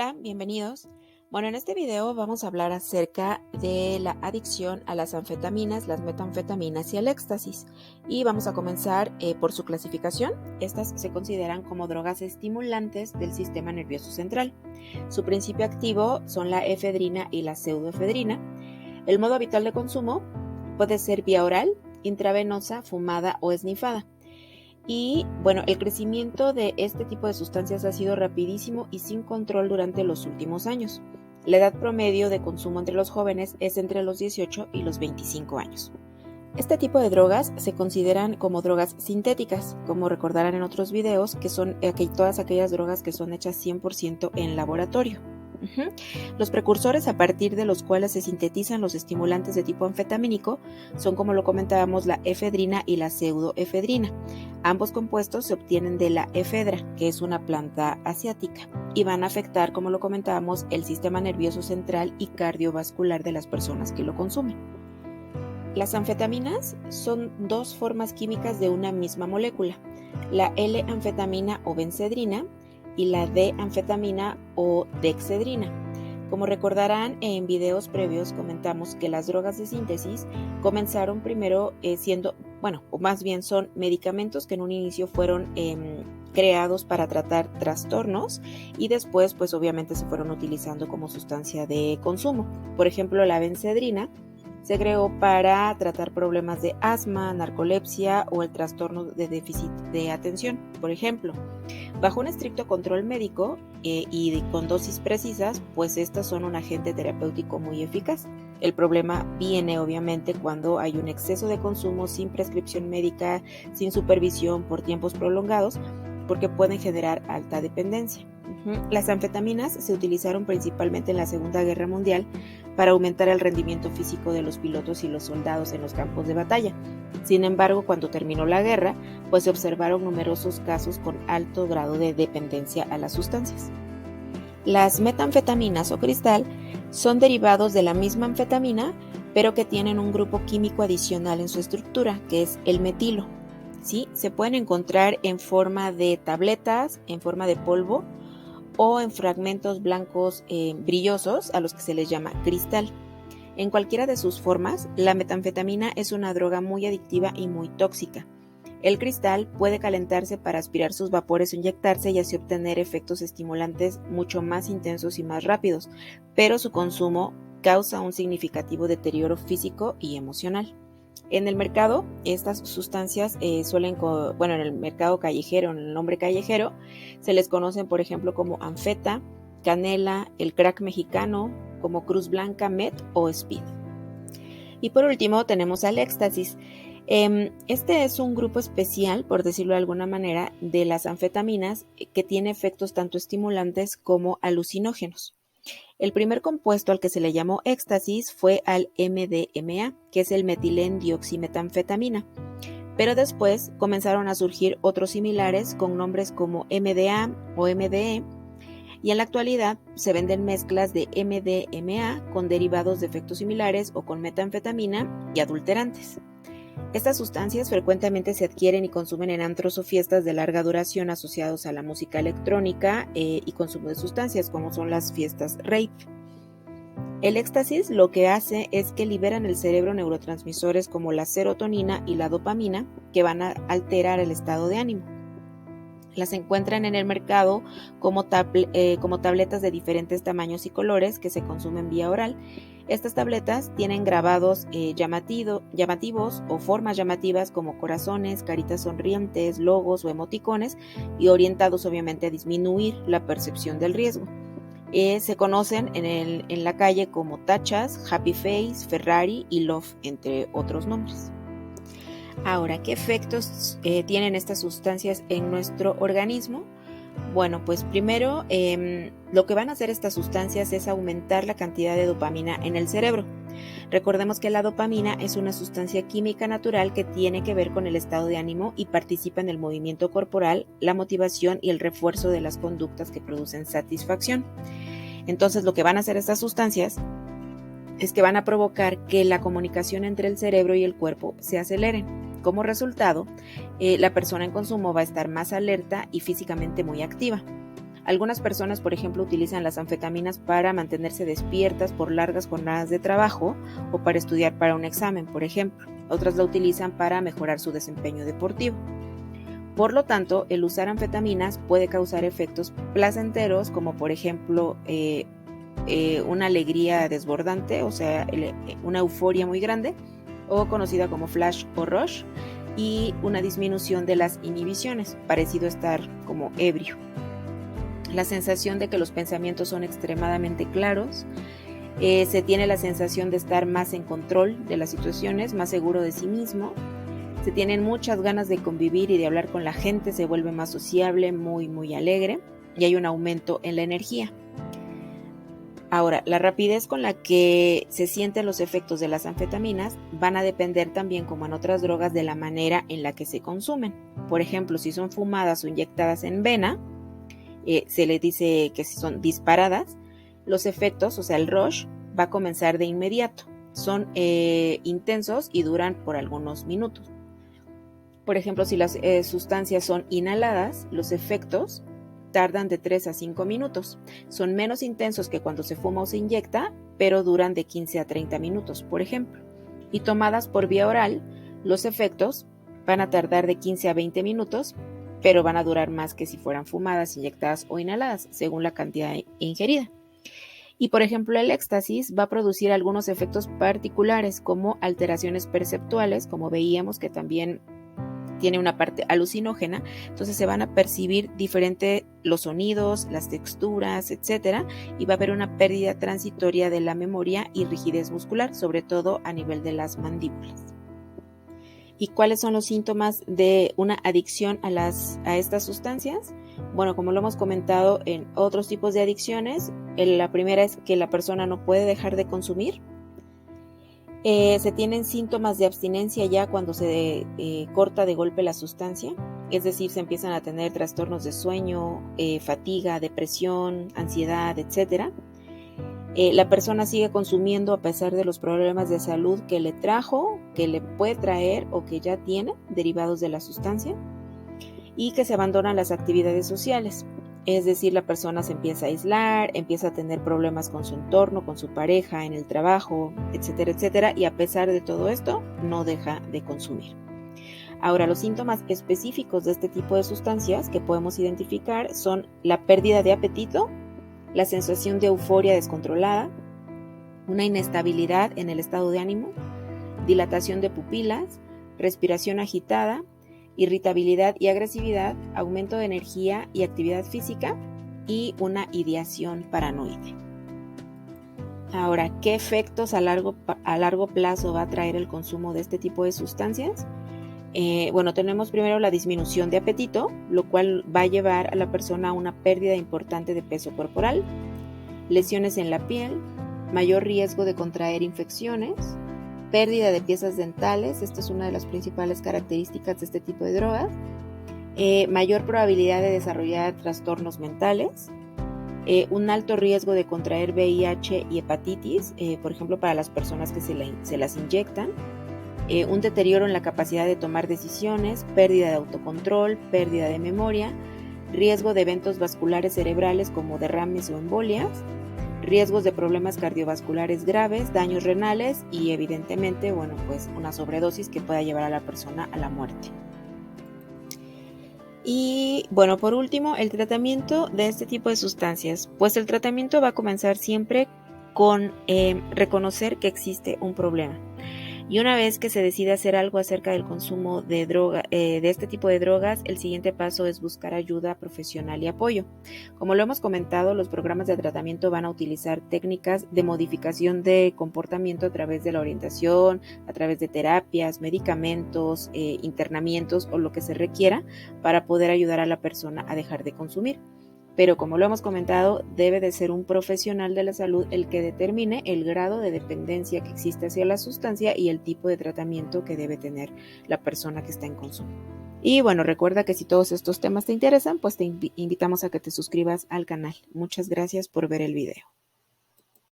Hola, bienvenidos. Bueno, en este video vamos a hablar acerca de la adicción a las anfetaminas, las metanfetaminas y el éxtasis. Y vamos a comenzar por su clasificación. Estas se consideran como drogas estimulantes del sistema nervioso central. Su principio activo son la efedrina y la pseudoefedrina. El modo habitual de consumo puede ser vía oral, intravenosa, fumada o esnifada. Y bueno, el crecimiento de este tipo de sustancias ha sido rapidísimo y sin control durante los últimos años. La edad promedio de consumo entre los jóvenes es entre los 18 y los 25 años. Este tipo de drogas se consideran como drogas sintéticas, como recordarán en otros videos, que son todas aquellas drogas que son hechas 100% en laboratorio. Los precursores a partir de los cuales se sintetizan los estimulantes de tipo anfetamínico son, como lo comentábamos, la efedrina y la pseudoefedrina. Ambos compuestos se obtienen de la efedra, que es una planta asiática, y van a afectar, como lo comentábamos, el sistema nervioso central y cardiovascular de las personas que lo consumen. Las anfetaminas son dos formas químicas de una misma molécula, la L-anfetamina o benzedrina y la D-anfetamina o dexedrina. Como recordarán, en videos previos comentamos que las drogas de síntesis comenzaron primero son medicamentos que en un inicio fueron creados para tratar trastornos y después pues obviamente se fueron utilizando como sustancia de consumo. Por ejemplo, la benzedrina se creó para tratar problemas de asma, narcolepsia o el trastorno de déficit de atención, por ejemplo. Bajo un estricto control médico y con dosis precisas, pues estas son un agente terapéutico muy eficaz. El problema viene obviamente cuando hay un exceso de consumo sin prescripción médica, sin supervisión por tiempos prolongados, porque pueden generar alta dependencia. Las anfetaminas se utilizaron principalmente en la Segunda Guerra Mundial para aumentar el rendimiento físico de los pilotos y los soldados en los campos de batalla. Sin embargo, cuando terminó la guerra, pues se observaron numerosos casos con alto grado de dependencia a las sustancias. Las metanfetaminas o cristal son derivados de la misma anfetamina, pero que tienen un grupo químico adicional en su estructura, que es el metilo. ¿Sí? Se pueden encontrar en forma de tabletas, en forma de polvo o en fragmentos blancos brillosos a los que se les llama cristal. En cualquiera de sus formas, la metanfetamina es una droga muy adictiva y muy tóxica. El cristal puede calentarse para aspirar sus vapores o inyectarse y así obtener efectos estimulantes mucho más intensos y más rápidos, pero su consumo causa un significativo deterioro físico y emocional. En el mercado, estas sustancias en el mercado callejero, en el nombre callejero, se les conocen, por ejemplo, como anfeta, canela, el crack mexicano, como Cruz Blanca, Met o Speed. Y por último tenemos al éxtasis. Este es un grupo especial, por decirlo de alguna manera, de las anfetaminas que tiene efectos tanto estimulantes como alucinógenos. El primer compuesto al que se le llamó éxtasis fue al MDMA, que es el metilendioximetanfetamina. Pero después comenzaron a surgir otros similares con nombres como MDA o MDE, y en la actualidad se venden mezclas de MDMA con derivados de efectos similares o con metanfetamina y adulterantes. Estas sustancias frecuentemente se adquieren y consumen en antros o fiestas de larga duración asociados a la música electrónica y consumo de sustancias, como son las fiestas rave. El éxtasis lo que hace es que liberan el cerebro neurotransmisores como la serotonina y la dopamina, que van a alterar el estado de ánimo. Las encuentran en el mercado como tabletas de diferentes tamaños y colores que se consumen vía oral. Estas tabletas tienen grabados llamativos o formas llamativas como corazones, caritas sonrientes, logos o emoticones, y orientados obviamente a disminuir la percepción del riesgo. Se conocen en la calle como tachas, Happy Face, Ferrari y Love, entre otros nombres. Ahora, ¿qué efectos tienen estas sustancias en nuestro organismo? Bueno, pues primero lo que van a hacer estas sustancias es aumentar la cantidad de dopamina en el cerebro. Recordemos que la dopamina es una sustancia química natural que tiene que ver con el estado de ánimo y participa en el movimiento corporal, la motivación y el refuerzo de las conductas que producen satisfacción. Entonces, lo que van a hacer estas sustancias es que van a provocar que la comunicación entre el cerebro y el cuerpo se acelere. Como resultado, la persona en consumo va a estar más alerta y físicamente muy activa. Algunas personas, por ejemplo, utilizan las anfetaminas para mantenerse despiertas por largas jornadas de trabajo o para estudiar para un examen, por ejemplo. Otras la utilizan para mejorar su desempeño deportivo. Por lo tanto, el usar anfetaminas puede causar efectos placenteros, como por ejemplo una alegría desbordante, o sea, una euforia muy grande, o conocida como flash o rush, y una disminución de las inhibiciones, parecido a estar como ebrio. La sensación de que los pensamientos son extremadamente claros, se tiene la sensación de estar más en control de las situaciones, más seguro de sí mismo, se tienen muchas ganas de convivir y de hablar con la gente, se vuelve más sociable, muy alegre, y hay un aumento en la energía. Ahora, la rapidez con la que se sienten los efectos de las anfetaminas van a depender también, como en otras drogas, de la manera en la que se consumen. Por ejemplo, si son fumadas o inyectadas en vena, se le dice que si son disparadas, los efectos, o sea, el rush, va a comenzar de inmediato. Son intensos y duran por algunos minutos. Por ejemplo, si las sustancias son inhaladas, los efectos tardan de 3 a 5 minutos. Son menos intensos que cuando se fuma o se inyecta, pero duran de 15 a 30 minutos, por ejemplo. Y tomadas por vía oral, los efectos van a tardar de 15 a 20 minutos, pero van a durar más que si fueran fumadas, inyectadas o inhaladas, según la cantidad ingerida. Y por ejemplo, el éxtasis va a producir algunos efectos particulares, como alteraciones perceptuales, como veíamos que también tiene una parte alucinógena, entonces se van a percibir diferente los sonidos, las texturas, etcétera, y va a haber una pérdida transitoria de la memoria y rigidez muscular, sobre todo a nivel de las mandíbulas. ¿Y cuáles son los síntomas de una adicción a estas sustancias? Bueno, como lo hemos comentado en otros tipos de adicciones, la primera es que la persona no puede dejar de consumir. Se tienen síntomas de abstinencia ya cuando se corta de golpe la sustancia, es decir, se empiezan a tener trastornos de sueño, fatiga, depresión, ansiedad, etc. La persona sigue consumiendo a pesar de los problemas de salud que le trajo, que le puede traer o que ya tiene derivados de la sustancia, y que se abandonan las actividades sociales. Es decir, la persona se empieza a aislar, empieza a tener problemas con su entorno, con su pareja, en el trabajo, etcétera, etcétera, y a pesar de todo esto, no deja de consumir. Ahora, los síntomas específicos de este tipo de sustancias que podemos identificar son la pérdida de apetito, la sensación de euforia descontrolada, una inestabilidad en el estado de ánimo, dilatación de pupilas, respiración agitada, irritabilidad y agresividad, aumento de energía y actividad física y una ideación paranoide. Ahora, ¿qué efectos a largo plazo va a traer el consumo de este tipo de sustancias? Bueno, tenemos primero la disminución de apetito, lo cual va a llevar a la persona a una pérdida importante de peso corporal, lesiones en la piel, mayor riesgo de contraer infecciones, pérdida de piezas dentales, esta es una de las principales características de este tipo de drogas, mayor probabilidad de desarrollar trastornos mentales, un alto riesgo de contraer VIH y hepatitis, por ejemplo para las personas que se las inyectan, un deterioro en la capacidad de tomar decisiones, pérdida de autocontrol, pérdida de memoria, riesgo de eventos vasculares cerebrales como derrames o embolias, riesgos de problemas cardiovasculares graves, daños renales y evidentemente, bueno, pues una sobredosis que pueda llevar a la persona a la muerte. Y bueno, por último, el tratamiento de este tipo de sustancias. Pues el tratamiento va a comenzar siempre con reconocer que existe un problema. Y una vez que se decide hacer algo acerca del consumo de este tipo de drogas, el siguiente paso es buscar ayuda profesional y apoyo. Como lo hemos comentado, los programas de tratamiento van a utilizar técnicas de modificación de comportamiento a través de la orientación, a través de terapias, medicamentos, internamientos o lo que se requiera para poder ayudar a la persona a dejar de consumir. Pero como lo hemos comentado, debe de ser un profesional de la salud el que determine el grado de dependencia que existe hacia la sustancia y el tipo de tratamiento que debe tener la persona que está en consumo. Y bueno, recuerda que si todos estos temas te interesan, pues te invitamos a que te suscribas al canal. Muchas gracias por ver el video.